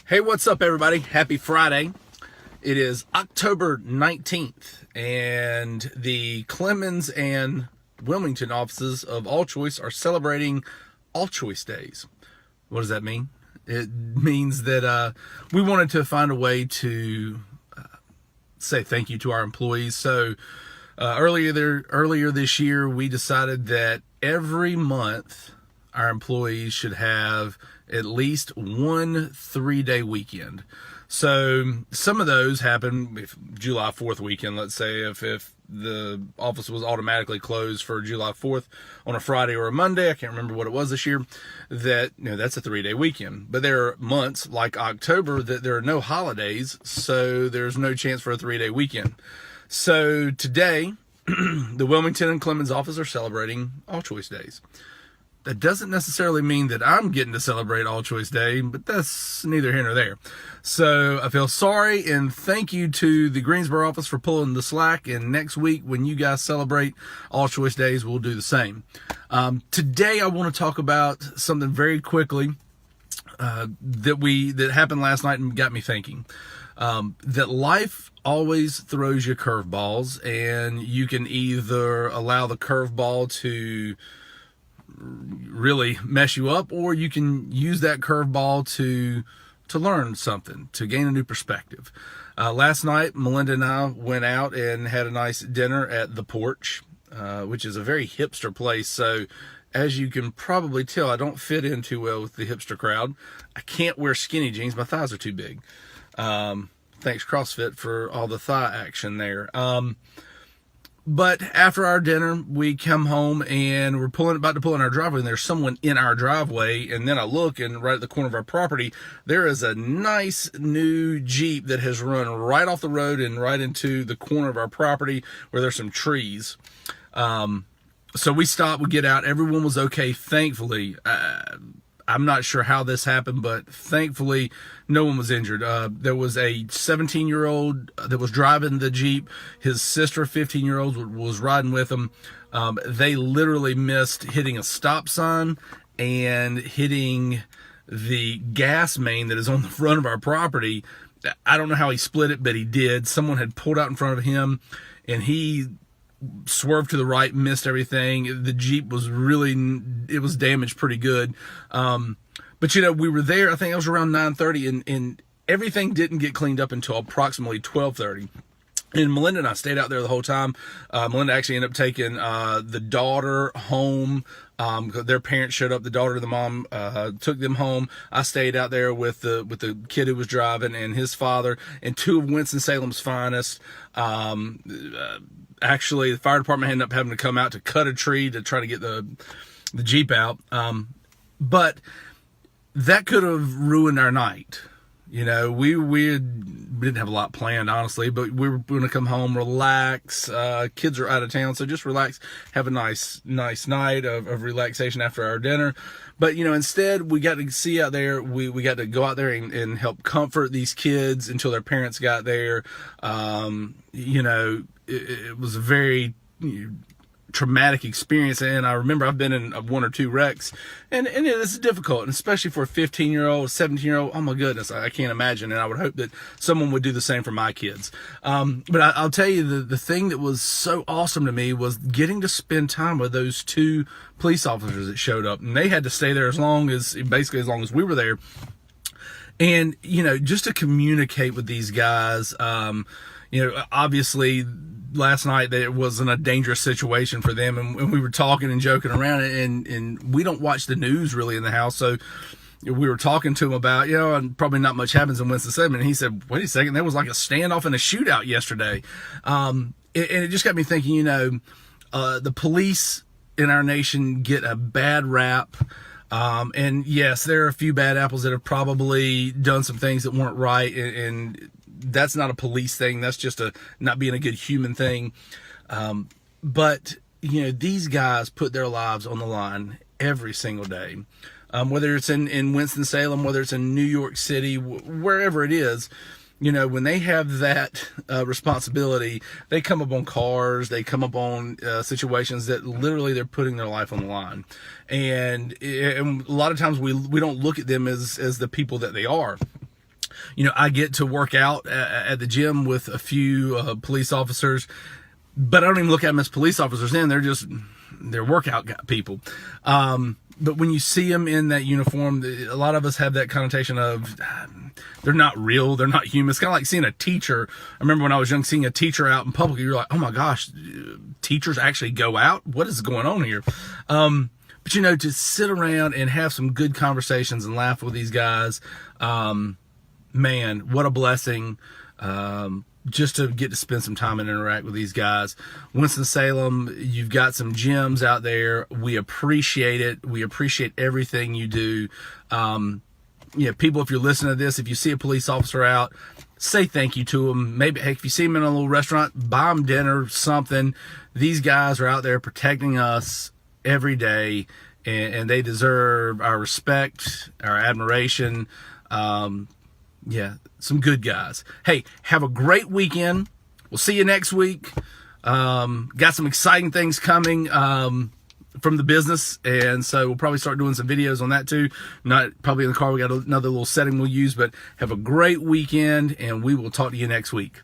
Hey, what's up, everybody? Happy Friday. It is October 19th, and the Clemens and Wilmington offices of All Choice are celebrating All Choice Days. What does that mean? It means that we wanted to find a way to say thank you to our employees. So earlier this year, we decided that every month our employees should have at least one 3-day weekend. So some of those happen if July 4th weekend, let's say if the office was automatically closed for July 4th on a Friday or a Monday, I can't remember what it was this year, that's a 3-day weekend. But there are months like October that there are no holidays, so there's no chance for a 3-day weekend. So today, the Wilmington and Clemens office are celebrating All Choice Days. That doesn't necessarily mean that I'm getting to celebrate All Choice Day, but that's neither here nor there. So I feel sorry, and thank you to the Greensboro office for pulling the slack. And next week, when you guys celebrate All Choice Days, we'll do the same. Today, I want to talk about something very quickly that happened last night and got me thinking. That life always throws you curveballs, and you can either allow the curveball to really mess you up, or you can use that curveball to learn something, to gain a new perspective. Last night, Melinda and I went out and had a nice dinner at The Porch, which is a very hipster place. So as you can probably tell, I don't fit in too well with the hipster crowd. I can't wear skinny jeans. My thighs are too big. Thanks CrossFit for all the thigh action there. But after our dinner, we come home and we're about to pull in our driveway, and there's someone in our driveway. And then I look, and right at the corner of our property, there is a nice new Jeep that has run right off the road and right into the corner of our property where there's some trees. So we stop, we get out. Everyone was okay, thankfully. I'm not sure how this happened, but thankfully no one was injured. There was a 17-year-old that was driving the Jeep. His sister, 15-year-old, was riding with him. They literally missed hitting a stop sign and hitting the gas main that is on the front of our property. I don't know how he split it, but he did. Someone had pulled out in front of him, and he swerved to the right, missed everything. The Jeep was it was damaged pretty good. But we were there, I think it was around 9:30, and everything didn't get cleaned up until approximately 12:30. And Melinda and I stayed out there the whole time. Melinda actually ended up taking the daughter home. Their parents showed up. The daughter and the mom took them home. I stayed out there with the kid who was driving and his father and two of Winston-Salem's finest. Actually, the fire department ended up having to come out to cut a tree to try to get the Jeep out. But that could have ruined our night. We didn't have a lot planned, honestly, but we were going to come home, relax. Kids are out of town, so just relax, have a nice night of relaxation after our dinner. But, instead, we got to see out there, we got to go out there and help comfort these kids until their parents got there. It was a very traumatic experience, and I remember I've been in one or two wrecks, and it is difficult, and especially for a 15-year-old, 17-year-old. Oh my goodness, I can't imagine, and I would hope that someone would do the same for my kids. But I'll tell you, the thing that was so awesome to me was getting to spend time with those two police officers that showed up, and they had to stay there as long as we were there, and just to communicate with these guys. Obviously last night that it wasn't a dangerous situation for them, and we were talking and joking around, and we don't watch the news really in the house, so we were talking to him about, and probably not much happens in Winston-Salem, and he said, wait a second, there was like a standoff and a shootout yesterday. And it just got me thinking, the police in our nation get a bad rap. And yes, there are a few bad apples that have probably done some things that weren't right, and that's not a police thing. That's just a not being a good human thing. But these guys put their lives on the line every single day. Whether it's in Winston-Salem, whether it's in New York City, wherever it is, when they have that responsibility, they come up on cars, they come up on situations that literally they're putting their life on the line. And a lot of times we don't look at them as the people that they are. I get to work out at the gym with a few police officers, but I don't even look at them as police officers then. They're workout people. But when you see them in that uniform, a lot of us have that connotation of they're not real, they're not human. It's kind of like seeing a teacher. I remember when I was young, seeing a teacher out in public, you're like, oh my gosh, teachers actually go out? What is going on here? But to sit around and have some good conversations and laugh with these guys, man, what a blessing. Just to get to spend some time and interact with these guys. Winston-Salem, you've got some gems out there. We appreciate it. We appreciate everything you do. People, if you're listening to this, if you see a police officer out, say thank you to them. Maybe, hey, if you see them in a little restaurant, buy them dinner, something. These guys are out there protecting us every day, and they deserve our respect, our admiration. Some good guys. Hey, have a great weekend. We'll see you next week. Got some exciting things coming from the business, and so we'll probably start doing some videos on that too. Not probably in the car. We got another little setting we'll use, but have a great weekend, and we will talk to you next week.